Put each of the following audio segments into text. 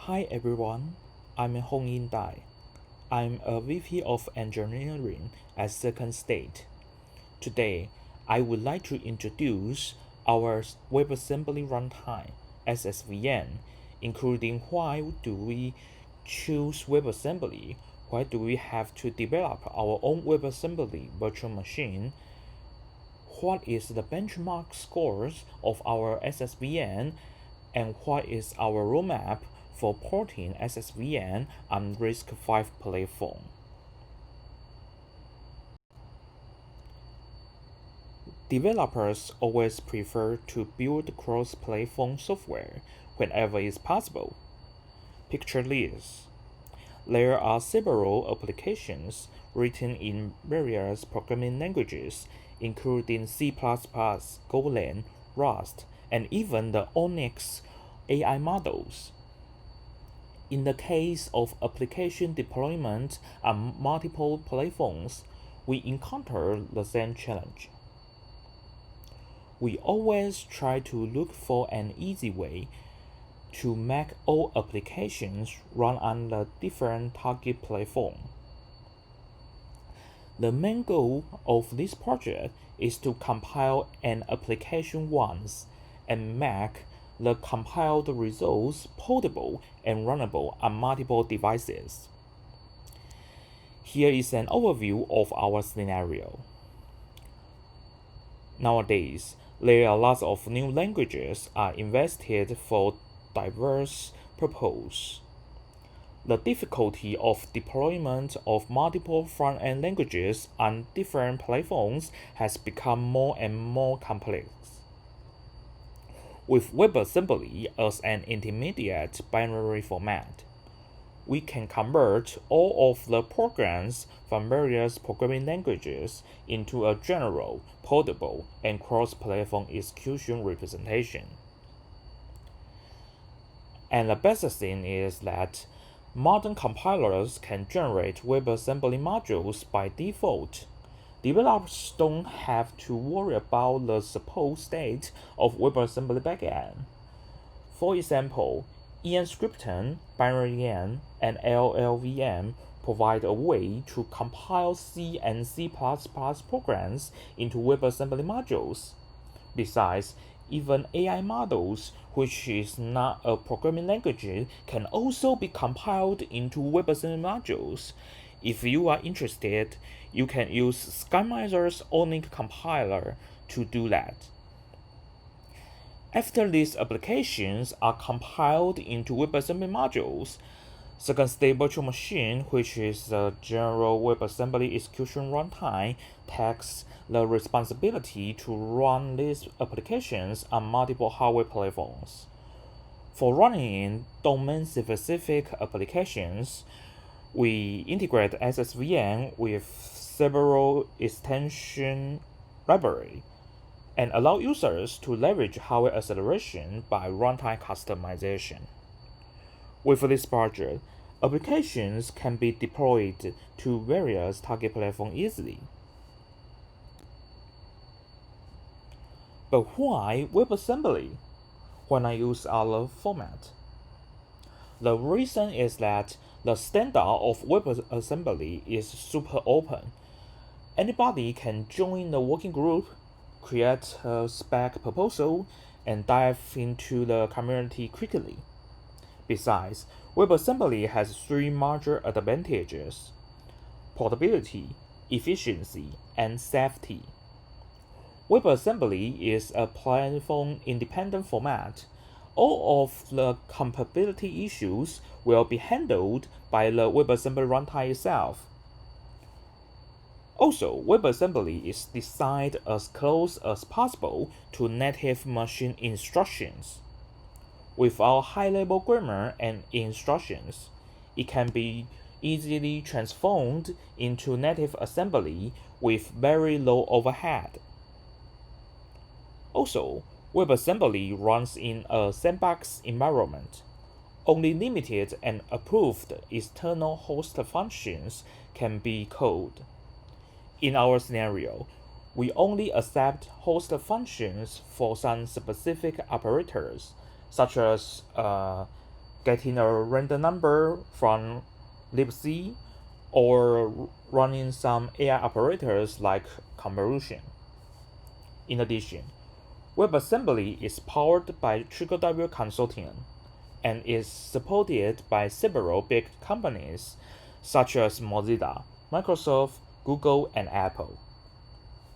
Hi everyone, I'm Hung-Ying Tai. I'm a VP of Engineering at Second State. Today, I would like to introduce our WebAssembly Runtime (SSVN), including why do we choose WebAssembly, why do we have to develop our own WebAssembly virtual machine, what is the benchmark scores of our SSVN, and what is our roadmap for porting SSVN on RISC-V platform. Developers always prefer to build cross-platform software whenever it's possible. Picture this. There are several applications written in various programming languages, including C++, Golang, Rust, and even the Onyx AI models. In the case of application deployment on multiple platforms, we encounter the same challenge. We always try to look for an easy way to make all applications run on the different target platform. The main goal of this project is to compile an application once and make the compiled results portable and runnable on multiple devices. Here is an overview of our scenario. Nowadays, there are lots of new languages are invested for diverse purposes. The difficulty of deployment of multiple front-end languages on different platforms has become more and more complex. With WebAssembly as an intermediate binary format, we can convert all of the programs from various programming languages into a general, portable, and cross-platform execution representation. And the best thing is that modern compilers can generate WebAssembly modules by default. Developers don't have to worry about the support state of WebAssembly backend. For example, EN-Scripten, BinaryEn, and LLVM provide a way to compile C and C++ programs into WebAssembly modules. Besides, even AI models, which is not a programming language, can also be compiled into WebAssembly modules. If you are interested, you can use SkyMiser's Onyx compiler to do that. After these applications are compiled into WebAssembly modules, Second State Virtual Machine, which is the general WebAssembly execution runtime, takes the responsibility to run these applications on multiple hardware platforms. For running domain-specific applications, we integrate SSVN with several extension libraries and allow users to leverage hardware acceleration by runtime customization. With this project, applications can be deployed to various target platforms easily. But why WebAssembly when I use other format? The reason is that the standard of WebAssembly is super open. Anybody can join the working group, create a spec proposal, and dive into the community quickly. Besides, WebAssembly has three major advantages: portability, efficiency, and safety. WebAssembly is a platform-independent format. All of the compatibility issues will be handled by the WebAssembly runtime itself. Also, WebAssembly is designed as close as possible to native machine instructions. Without high-level grammar and instructions, it can be easily transformed into native assembly with very low overhead. Also, WebAssembly runs in a sandbox environment. Only limited and approved external host functions can be called. In our scenario, we only accept host functions for some specific operators, such as getting a random number from libc, or running some AI operators like convolution. In addition, WebAssembly is powered by TriggerW Consortium and is supported by several big companies such as Mozilla, Microsoft, Google, and Apple.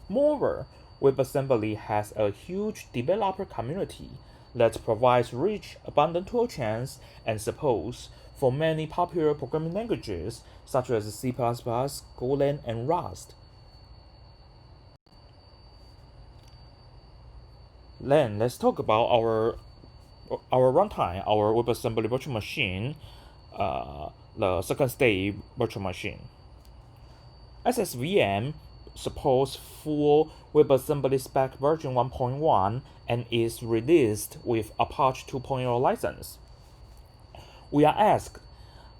Moreover, WebAssembly has a huge developer community that provides rich, abundant toolchains and supports for many popular programming languages such as C++, Golang, and Rust. Then let's talk about our runtime, our WebAssembly virtual machine, the Second State virtual machine. SSVM supports full WebAssembly spec version 1.1 and is released with Apache 2.0 license. We are asked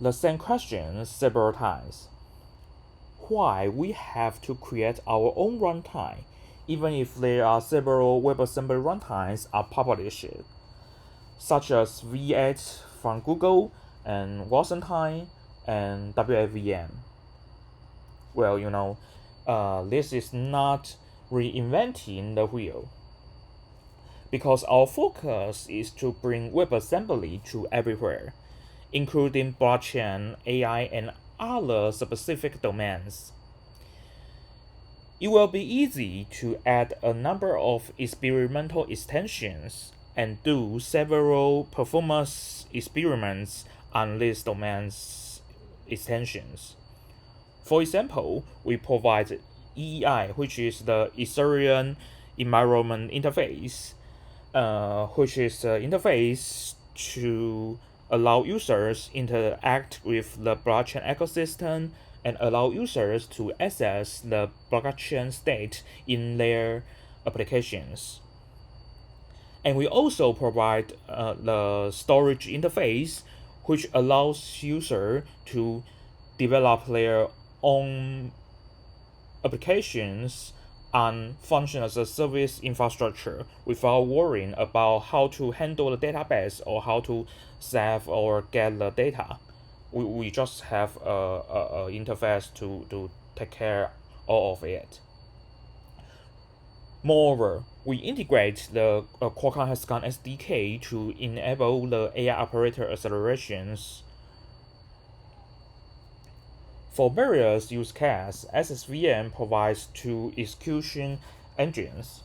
the same question several times. Why we have to create our own runtime, even if there are several WebAssembly runtimes are published, such as V8 from Google and Wassertime and WAVM. Well, this is not reinventing the wheel, because our focus is to bring WebAssembly to everywhere, including blockchain, AI, and other specific domains. It will be easy to add a number of experimental extensions and do several performance experiments on these domains extensions. For example, we provide EEI, which is the Ethereum Environment Interface, which is the interface to allow users interact with the blockchain ecosystem and allow users to access the blockchain state in their applications. And we also provide the storage interface, which allows users to develop their own applications on function as a service infrastructure without worrying about how to handle the database or how to save or get the data. We just have a interface to take care all of it. Moreover, we integrate the Qualcomm Hexagon SDK to enable the AI operator accelerations. For various use cases, SSVM provides two execution engines.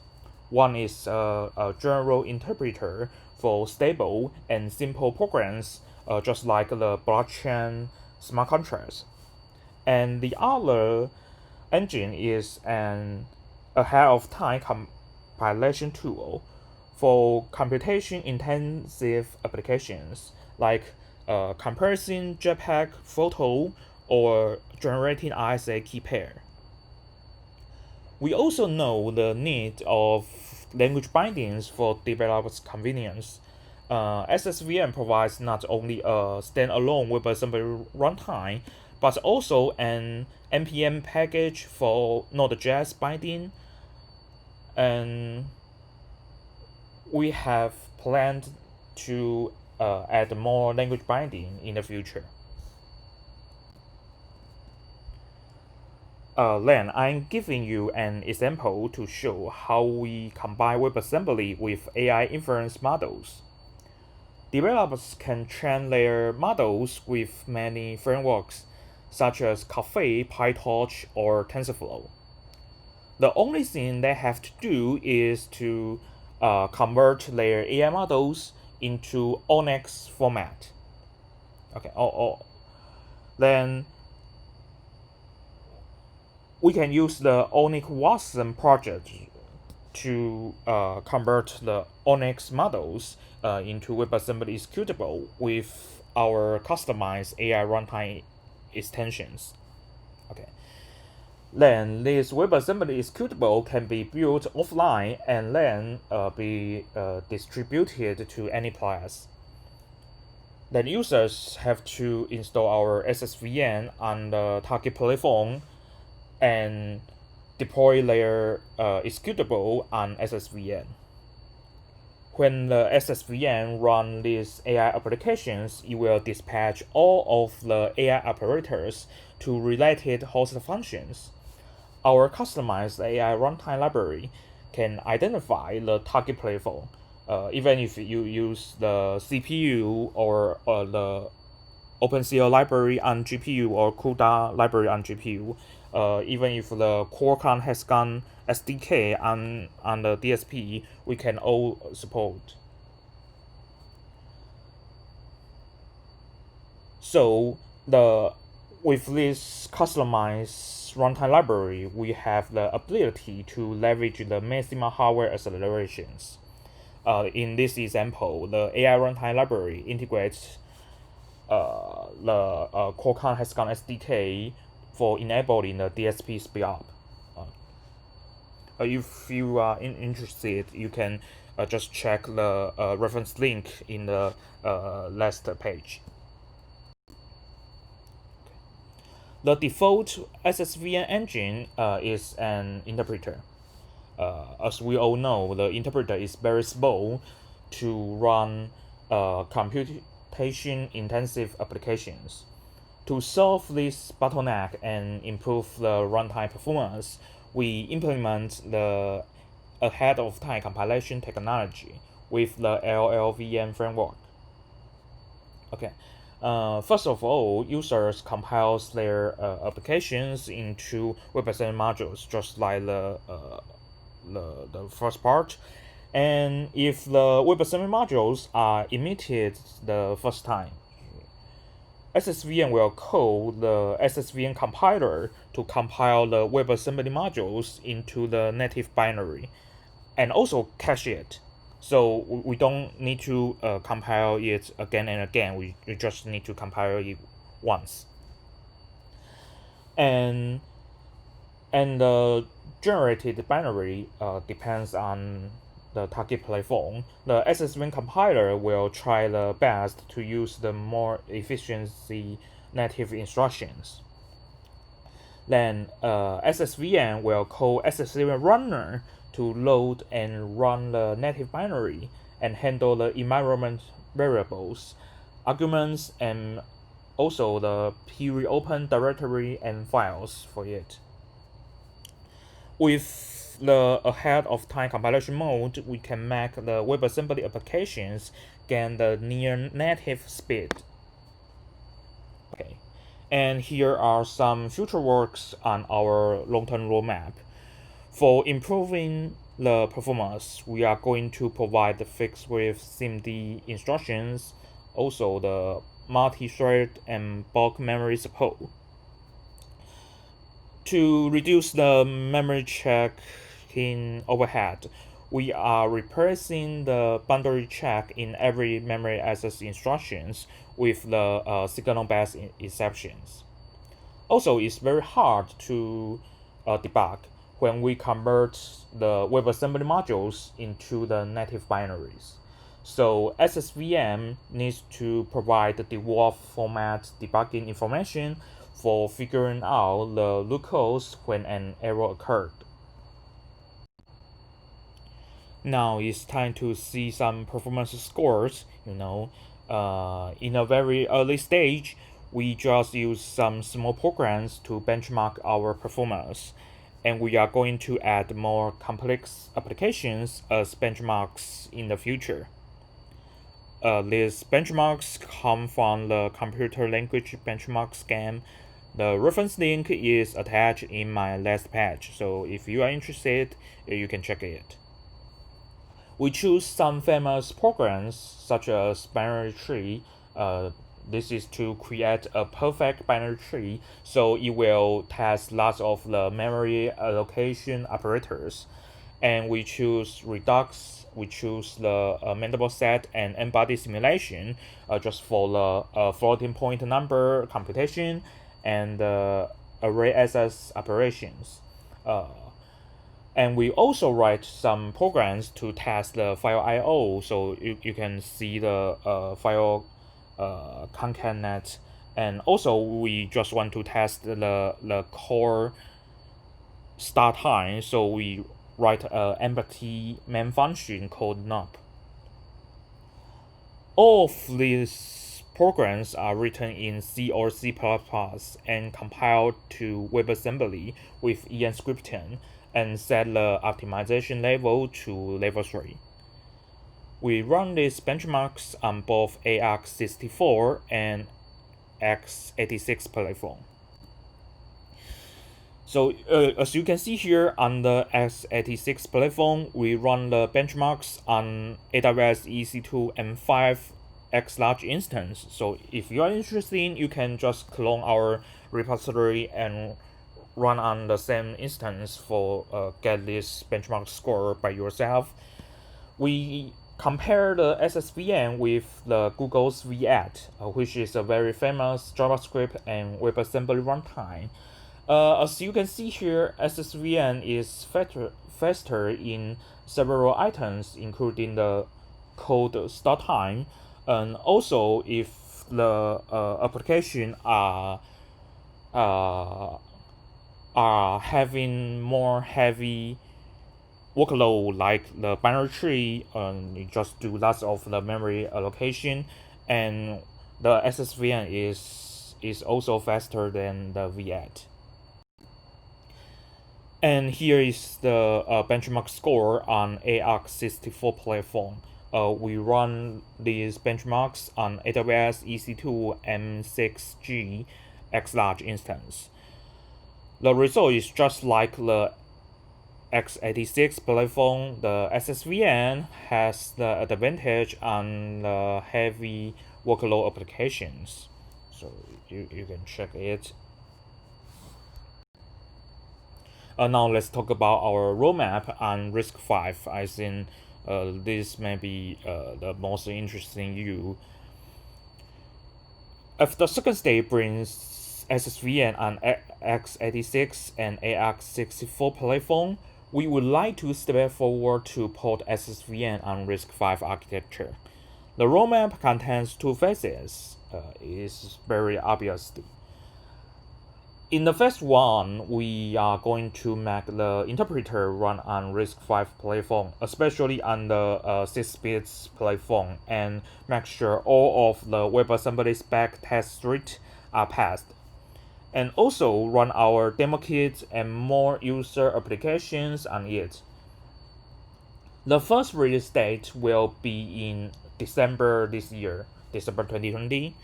One is a general interpreter for stable and simple programs, just like the blockchain smart contracts. And the other engine is an ahead-of-time compilation tool for computation-intensive applications like compressing JPEG photo or generating RSA key pair. We also know the need of language bindings for developers' convenience. SSVM provides not only a standalone WebAssembly runtime, but also an npm package for Node.js binding, and we have planned to add more language binding in the future. Then I'm giving you an example to show how we combine WebAssembly with AI inference models. Developers can train their models with many frameworks, such as Caffe, PyTorch, or TensorFlow. The only thing they have to do is to convert their AI models into ONNX format. Okay, then we can use the ONNX Watson project to convert the ONNX models into WebAssembly executable with our customized AI runtime extensions. Okay. Then this WebAssembly executable can be built offline and then be distributed to any place. Then users have to install our SSVM on the target platform and deploy their executable on SSVM. When the SSVM run these AI applications, it will dispatch all of the AI operators to related host functions. Our customized AI runtime library can identify the target platform, even if you use the CPU or the OpenCL library on GPU or CUDA library on GPU. Even if the Qualcomm has gone SDK on the DSP, we can all support. So with this customized runtime library, we have the ability to leverage the maximum hardware accelerations. In this example, the AI runtime library integrates the Qualcomm has gone SDK for enabling the DSP speed up. If you are interested, you can just check the reference link in the last page. The default SSVN engine is an interpreter. As we all know, the interpreter is very slow to run computation-intensive applications. To solve this bottleneck and improve the runtime performance, we implement the ahead-of-time compilation technology with the LLVM framework. Okay. First of all, users compile their applications into WebAssembly modules, just like the first part. And if the WebAssembly modules are emitted the first time, SSVN will call the SSVN compiler to compile the WebAssembly modules into the native binary, and also cache it. So we don't need to compile it again and again. We just need to compile it once. And the generated binary depends on the target platform. The SSVN compiler will try the best to use the more efficiency native instructions. Then SSVN will call SSVN runner to load and run the native binary and handle the environment variables, arguments, and also the pre-open directory and files for it. With the ahead-of-time compilation mode, we can make the WebAssembly applications gain the near-native speed. Okay, and here are some future works on our long-term roadmap. For improving the performance, we are going to provide the fixed with SIMD instructions, also the multi-thread and bulk memory support. To reduce the memory check-in overhead, we are replacing the boundary check in every memory access instructions with the signal-based exceptions. Also, it's very hard to debug when we convert the WebAssembly modules into the native binaries. So SSVM needs to provide the default format debugging information for figuring out the loopholes when an error occurred. Now it's time to see some performance scores. In a very early stage, we just use some small programs to benchmark our performance, and we are going to add more complex applications as benchmarks in the future. These benchmarks come from the computer language benchmark scan. The reference link is attached in my last page, so if you are interested, you can check it. We choose some famous programs such as binary tree. This is to create a perfect binary tree, so it will test lots of the memory allocation operators. And we choose Redux, we choose the mandible set and n-body simulation just for the floating point number computation and array access operations. And we also write some programs to test the file I/O, so you can see the file concatenate. And also we just want to test the core start time, so we write an empty main function called nop. All of these programs are written in C or C++ and compiled to WebAssembly with EN script 10 and set the optimization level to level 3. We run these benchmarks on both ARC64 and x86 platform. So as you can see here on the x86 platform, we run the benchmarks on AWS EC2 M5 X large instance. So if you are interested, you can just clone our repository and run on the same instance for get this benchmark score by yourself. We compare the SSVN with the Google's V8, which is a very famous JavaScript and WebAssembly runtime. As you can see here, SSVN is faster in several items, including the code start time, and also if the application are having more heavy workload like the binary tree, you just do lots of the memory allocation, and the SSVN is also faster than the V8. And here is the benchmark score on ARC64 platform. We run these benchmarks on AWS EC2 M6G X large instance. The result is just like the x86 platform. The SSVN has the advantage on the heavy workload applications. So you can check it. Now let's talk about our roadmap on RISC-V. I think this may be the most interesting you. If the second state brings SSVN on x86 and ARC64 platform, we would like to step forward to port SSVN on RISC-V architecture. The roadmap contains two phases. It's very obviously. In the first one, we are going to make the interpreter run on RISC-V platform, especially on the 6-bit platform, and make sure all of the WebAssembly spec test suite are passed. And also run our demo kit and more user applications on it. The first release date will be in December this year, December 2020.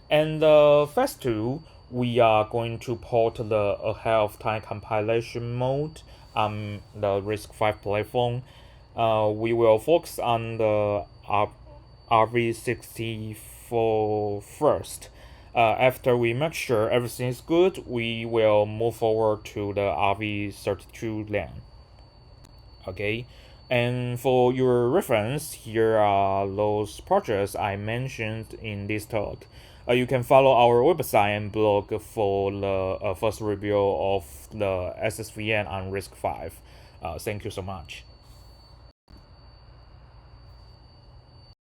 And the phase 2, we are going to port the ahead of time compilation mode on the RISC-V platform. We will focus on the RV64 first. After we make sure everything is good, we will move forward to the RV32 LAN. Okay, and for your reference, here are those projects I mentioned in this talk. You can follow our website and blog for the first review of the SSVN on RISC-V. Thank you so much.